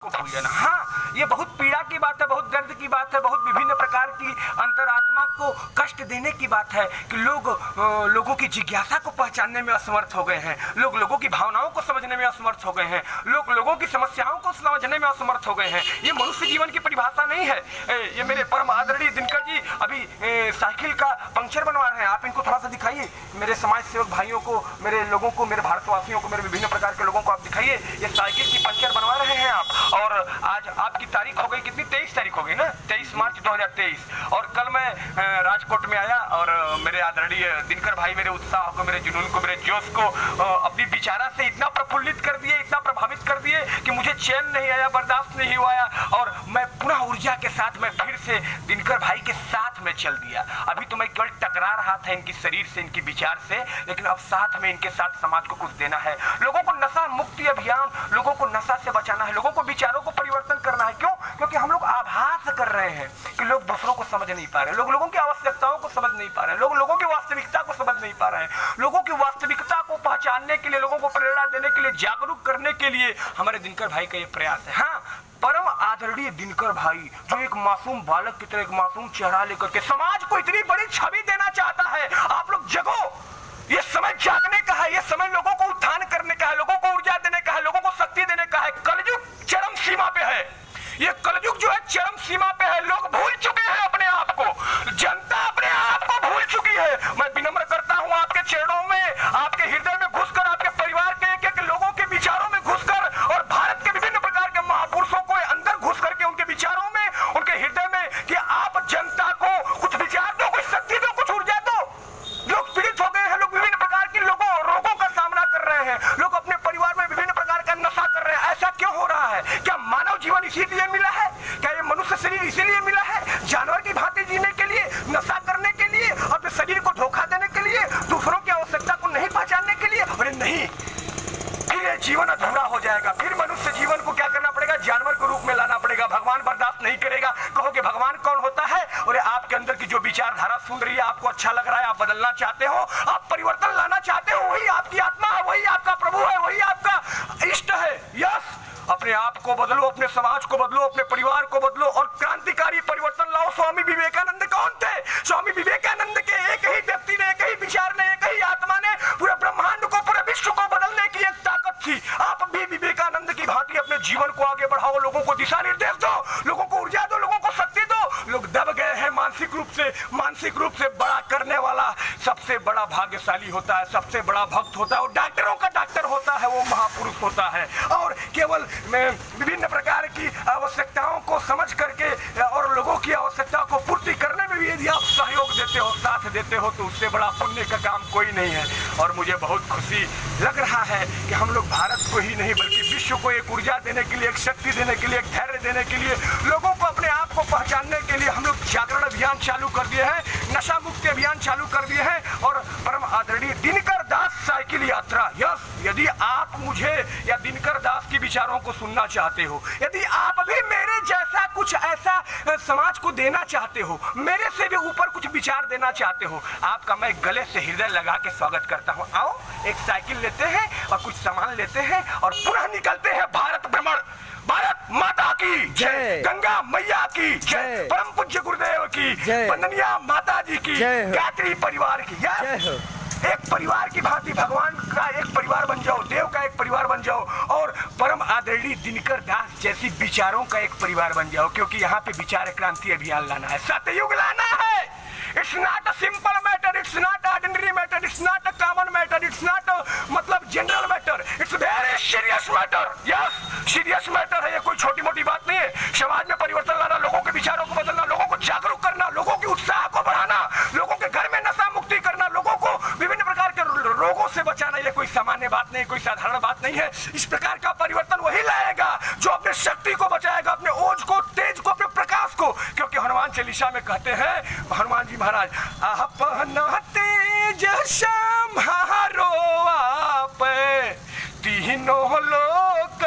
को भूल जाना। हाँ, ये बहुत पीड़ा की बात है, बहुत दर्द की बात है, बहुत विभिन्न प्रकार की अंतरात्मा को कष्ट देने की बात है कि लोगों की जिज्ञासा को पहचानने में असमर्थ हो गए हैं, लोगों की भावनाओं को समझने में असमर्थ हो गए हैं, लोगों की समस्याओं को समझने में असमर्थ हो गए हैं। ये मनुष्य जीवन की परिभाषा नहीं है। ये मेरे परम आदरणीय दिनकर जी अभी साइकिल का पंक्चर बनवा रहे हैं, आप इनको थोड़ा सा दिखाइए। मेरे समाज सेवक भाइयों को, मेरे लोगों को, मेरे भारतवासियों को, मेरे विभिन्न प्रकार के लोगों को आप दिखाइए। ये साइकिल की पंक्चर बनवा रहे हैं आप, और आज आपकी तारीख हो गई कितनी, 23 तारीख हो गई ना, 23 मार्च 2023। और कल मैं राजकोट में आया और मेरे आदरणीय दिनकर भाई मेरे उत्साह को, मेरे जुनून को, मेरे जोश को अपनी विचारा से इतना प्रफुल्लित कर दिए, इतना प्रभावित कर दिए कि मुझे चैन नहीं आया, बर्दाश्त नहीं हुआ, और मैं पुनः ऊर्जा के साथ मैं फिर से दिनकर भाई के साथ में चल दिया। अभी तो मैं केवल टकरा रहा था इनकी शरीर से, इनकी विचार से, लेकिन अब साथ में इनके साथ समाज को कुछ देना है। लोगों को नशा मुक्ति अभियान, लोगों को नशा से बचाना है, लोगों को विचारों को परिवर्तन करना है। क्यों? क्योंकि हम लोग आभास कर रहे हैं कि लोग दूसरों को समझ नहीं पा रहे, लोगों की आवश्यकताओं को समझ नहीं पा रहे, लोगों की वास्तविकता को समझ नहीं पा रहे हैं। लोगों की वास्तविकता को पहचानने के लिए, लोगों को प्रेरणा देने के लिए, जागरूक करने के लिए हमारे दिनकर भाई का ये प्रयास है। हाँ, परम आदरणीय दिनकर भाई जो एक मासूम बालक की तरह एक मासूम चेहरा लेकर के समाज को इतनी बड़ी छवि देना चाहता है। आप लोग जगो, ये समय जागने का है, ये समय लोगों को उत्थान करने का है, लोगों को ऊर्जा देने का है, लोगों को शक्ति देने का है। कलयुग चरम सीमा पे है, ये कलयुग जो है चरम सीमा पे है। लोग भूल चुके हैं अपने आप को, जनता अपने आप को भूल चुकी है। मैं विनम्र करता हूं आपके चरणों में, आपके हृदय में घुसकर, आपके परिवार के एक लोगों के विचारों में घुसकर, और भारत के विभिन्न प्रकार के महापुरुषों को अंदर घुस करके उनके विचारों में, उनके हृदय में, कि आप जनता को कुछ विचार दो, कुछ शक्ति दो, कुछ ऊर्जा दो। लोग पीड़ित हो गए हैं, लोग विभिन्न प्रकार की रोगों का सामना कर रहे हैं, लोग अपने परिवार में विभिन्न प्रकार का नशा कर रहे हैं। ऐसा क्यों हो रहा है? क्या मानव जीवन इसीलिए मिला है? क्या ये मनुष्य शरीर इसीलिए मिला है? जानवर की भांति जीने के लिए, नशा करने के लिए, अपने शरीर को धोखा देने के लिए, दूसरों की आवश्यकता को नहीं पहचानने के लिए? अरे नहीं, फिर ये जीवन अधूरा हो जाएगा। फिर मनुष्य जीवन को क्या करना पड़ेगा? जानवर के रूप में लाना पड़ेगा। भगवान बर्दाश्त नहीं करेगा। कहोगे भगवान कौन होता है? और आपके अंदर की जो विचारधारा सुन रही है, आपको अच्छा लग रहा है, आप बदलना चाहते हो, आप परिवर्तन लाना चाहते हो, वही आपकी आत्मा है, वही आपका प्रभु है, वही आपका इष्ट है। यस, अपने आप को बदलो, अपने समाज को बदलो, अपने परिवार को बदलो और क्रांतिकारी परिवर्तन लाओ। स्वामी विवेकानंद कौन थे? स्वामी विवेकानंद के एक ही व्यक्ति ने, एक ही विचार ने, एक ही आत्मा ने पूरे ब्रह्मांड को, पूरे विश्व को बदलने की एक ताकत थी। आप भी विवेकानंद की भांति अपने जीवन को आगे बढ़ाओ, लोगों को दिशा निर्देश दो, लोगों को ऊर्जा दो, लोगों को शक्ति दो। लोग दब गए हैं मानसिक रूप से बड़ा करने वाला सबसे बड़ा भाग्यशाली होता है, सबसे बड़ा भक्त होता है, वो डॉक्टरों का डॉक्टर होता है, वो महापुरुष होता है। और केवल विभिन्न प्रकार की आवश्यकताओं को समझ करके और लोगों की आवश्यकता को पूर्ति करने में भी यदि आप सहयोग देते हो, साथ देते हो, तो उससे बड़ा पुण्य का काम कोई नहीं है। और मुझे बहुत खुशी लग रहा है कि हम लोग भारत को ही नहीं बल्कि विश्व को एक ऊर्जा देने के लिए, एक शक्ति देने के लिए, एक धैर्य देने के लिए, लोगों को अपने आप को पहचानने के लिए हम लोग जागरण अभियान चालू कर दिए हैं, नशा मुक्ति अभियान चालू कर दिए हैं। और परम आदरणीय दिनकर दास साइकिल यात्रा। यस, यदि आप मुझे या दिनकर दास की विचारों को सुनना चाहते हो, यदि आप भी मेरे जैसा कुछ ऐसा समाज को देना चाहते हो, मेरे से भी ऊपर कुछ विचार देना चाहते हो, आपका मैं गले से हृदय लगा के स्वागत करता हूं। आओ, एक साइकिल लेते हैं और कुछ सामान लेते हैं और पुनः निकलते हैं भारत भ्रमण। भारत माता की जय, गंगा मैया की जय, परम पूज्य गुरुदेव की, वंदनीय माता जी की, गायत्री परिवार की जय। एक परिवार की भांति भगवान का एक परिवार बन जाओ, देव का एक परिवार बन जाओ, और परम आदरणीय दिनकर दास जैसी विचारों का एक परिवार बन जाओ, क्योंकि यहाँ पे विचार क्रांति अभियान लाना है, सतयुग लाना है। It's not a simple matter, it's not ordinary matter, it's not a common matter, it's not मतलब general matter, it's very serious matter. Yes, serious matter है, ये कोई छोटी मोटी बात नहीं है। समाज में परिवर्तन लाना, लोगों के विचारों को बदलना, लोगों को जागरूक करना, लोगों की उत्साह को बढ़ाना, लोगों के घर में नशा मुक्ति करना, लोगों को विभिन्न प्रकार के रोगों से बचाना, ये कोई सामान्य बात नहीं, कोई साधारण बात नहीं है। इस प्रकार का परिवर्तन वही लाएगा जो अपने शक्ति को बचाएगा, अपने ओज को, तेज को, अपने प्रकाश को। क्योंकि हनुमान चालीसा में कहते हैं हनुमान जी महाराज, आपना तेज सम्हारो आप तीनों लोग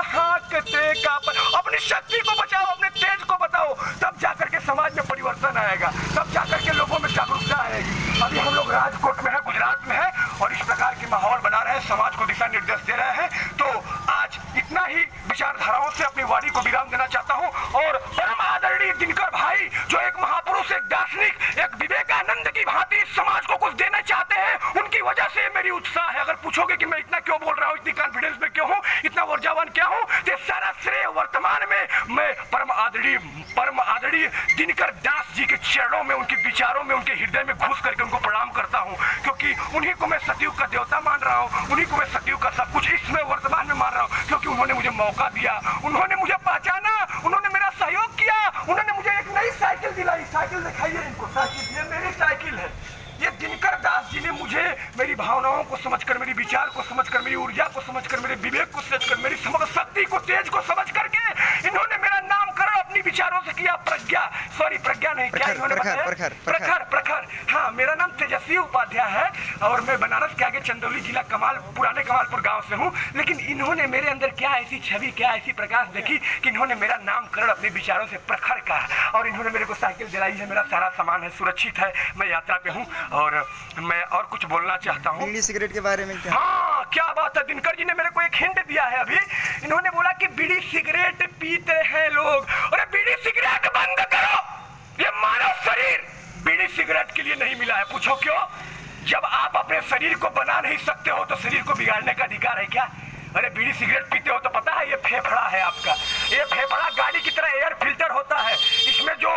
हाकते कांपे। अपनी शक्ति को बचाओ, अपने तेज को बताओ, तब जाकर के समाज में परिवर्तन आएगा, तब जाकर के लोगों में जागरूकता आएगी। अभी हम लोग राजकोट में है, गुजरात में है, और इस प्रकार की माहौल बना रहे हैं, समाज को दिशा निर्देश दे रहे हैं। तो आज इतना ही विचारधाराओं से अपनी वाणी को विराम देना चाहता हूँ। और परम आदरणीय दिनकर भाई जो एक महापुरुष, एक दार्शनिक, एक विवेकानंद की भांति इस समाज को कुछ देना चाहते हैं, उनकी वजह से मेरी उत्साह है। अगर पूछोगे कि मैं इतना क्यों बोल रहा हूँ, इतनी कॉन्फिडेंस में क्यों हूँ, इतना ऊर्जावान क्या हूँ, तो सारा श्रेय वर्तमान में मैं परम आदरणीय दिनकर दास जी के चरणों में, उनके विचारों में, उनके हृदय में घुस करके उनको प्रणाम करता हूँ, क्योंकि उन्हीं को मैं सतयुग का देवता मान रहा हूँ, उन्हीं को मैं सतयुग का सब कुछ इसमें वर्तमान में मान रहा हूँ, क्योंकि उन्होंने मुझे मौका दिया, उन्होंने मुझे पहचाना, उन्होंने मेरा सहयोग किया, उन्होंने मुझे एक नई साइकिल दिलाई। साइकिल दिखाइए इनको, साइकिल, ये मेरी साइकिल है। ये दिनकर दास जी ने मुझे मेरी भावनाओं को समझकर, मेरी विचार को समझकर, मेरी ऊर्जा को समझकर, मेरे विवेक को समझकर, मेरी समग्र शक्ति को, तेज को समझ करके इन्होंने मेरा नामकरण अपनी विचारों से किया। प्रज्ञा नहीं, क्या इन्होंने बताया? प्रखर। हाँ, मेरा नाम तेजस्वी उपाध्याय है और मैं बनारस के आगे चंदौली जिला पुराने कमालपुर गांव से हूँ। लेकिन इन्होंने मेरे अंदर क्या ऐसी छवि, क्या ऐसी प्रकाश देखी कि इन्होंने मेरा नामकरण अपने विचारों से प्रखर कहा और इन्होंने मेरे को साइकिल दिलाई है। मेरा सारा सामान है, सुरक्षित है, मैं यात्रा पे हूँ और मैं और कुछ बोलना चाहता हूँ। बीड़ी सिगरेट के बारे में क्या? हाँ, क्या बात है। दिनकर जी ने मेरे को एक हिंट दिया है अभी। इन्होंने बोला कि बीड़ी सिगरेट पीते हैं लोग, अरे बीड़ी सिगरेट बंद करो। ये मानव शरीर बीड़ी सिगरेट के लिए नहीं मिला है। पूछो क्यों? जब आप अपने शरीर को बना नहीं सकते हो तो शरीर को बिगाड़ने का अधिकार है क्या? अरे बीड़ी सिगरेट पीते हो तो पता है ये फेफड़ा है आपका। ये फेफड़ा गाड़ी की तरह एयर फिल्टर होता है। इसमें जो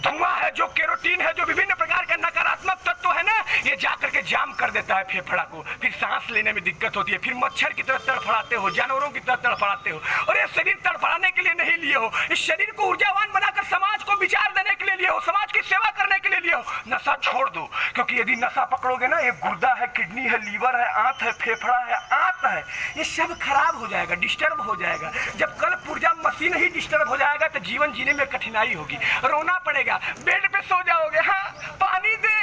धुआं है, जो केरोटीन है, जो विभिन्न प्रकार के नकारात्मक तत्व है ना, ये जाकर के जाम कर देता है फेफड़ा को। फिर सांस लेने में दिक्कत होती है। फिर मच्छर की तरह तड़फड़ाते हो, जानवरों की तरह तड़फड़ाते हो। और ये शरीर तड़फड़ाने के लिए नहीं लिए हो, इस शरीर को ऊर्जावान बनाकर समाज को विचार देने के लिए लिए हो, समाज की सेवा करने के लिए लिए हो। नशा छोड़ दो, क्योंकि यदि नशा पकड़ोगे ना, ये गुर्दा है, किडनी है, लीवर है, आंत है, फेफड़ा है, आंत है, ये सब खराब हो जाएगा, डिस्टर्ब हो जाएगा। जब कल पुर्जा मशीन ही डिस्टर्ब हो जाएगा तो जीवन जीने में कठिनाई होगी, रोना पड़ेगा, बेड पे सो जाओगे, हाँ पानी दे,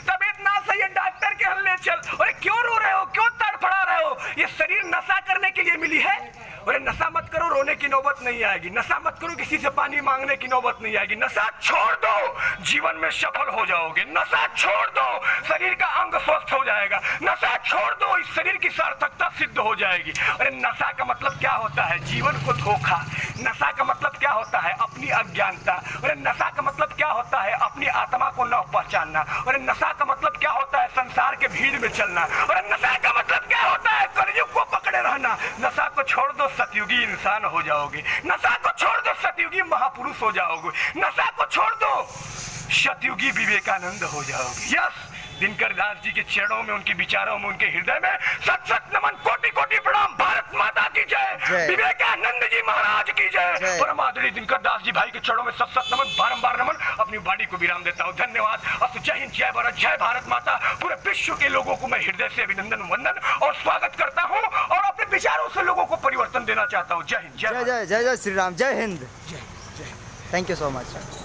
तबीयत ना सही है, डॉक्टर के हल्ले चल। अरे क्यों रो रहे हो, क्यों तड़फड़ा रहे हो? ये शरीर नशा करने के लिए मिली है। अरे नशा मत करो, रोने की नौबत नहीं आएगी। नशा मत करो, किसी से पानी मांगने की नौबत नहीं आएगी। नशा छोड़ दो, जीवन में सफल हो जाओगे। नशा छोड़ दो, शरीर का अंग स्वस्थ हो जाएगा। नशा छोड़ दो, इस शरीर की सार्थकता सिद्ध हो जाएगी। अरे नशा का मतलब क्या होता है? जीवन को धोखा। नशा का मतलब क्या होता है? अपनी अज्ञानता। अरे नशा का मतलब क्या होता है? अपनी आत्मा को न पहचानना। अरे नशा का मतलब क्या होता है? संसार के भीड़ में चलना। अरे नशा का मतलब क्या होता है? कलयुग को पकड़े रहना। नशा को छोड़ दो, सतयुगी इंसान हो जाओगे। नशा को छोड़ दो, सतयुगी महापुरुष हो जाओगे। नशा को छोड़ दो, सतयुगी विवेकानंद हो जाओगे। यस, दिनकर दास जी के चरणों में, उनके विचारों में, उनके हृदय में सत सत नमन, कोटि कोटि प्रणाम। भारत माता की जय, विवेकानंद जी महाराज की जय। परम आदरणीय दिनकर दास जी भाई के चरणों में सत सत नमन, बारंबार नमन। अपनी वाणी को विराम देता हूँ। धन्यवाद। अस्तु। जय हिंद, जय भारत, जय भारत माता। पूरे विश्व के लोगों को मैं हृदय से अभिनंदन, वंदन और स्वागत करता हूँ और अपने विचारों से लोगों को परिवर्तन देना चाहता हूँ। जय हिंद, जय जय जय जय श्री राम, जय Hind. Thank you so much.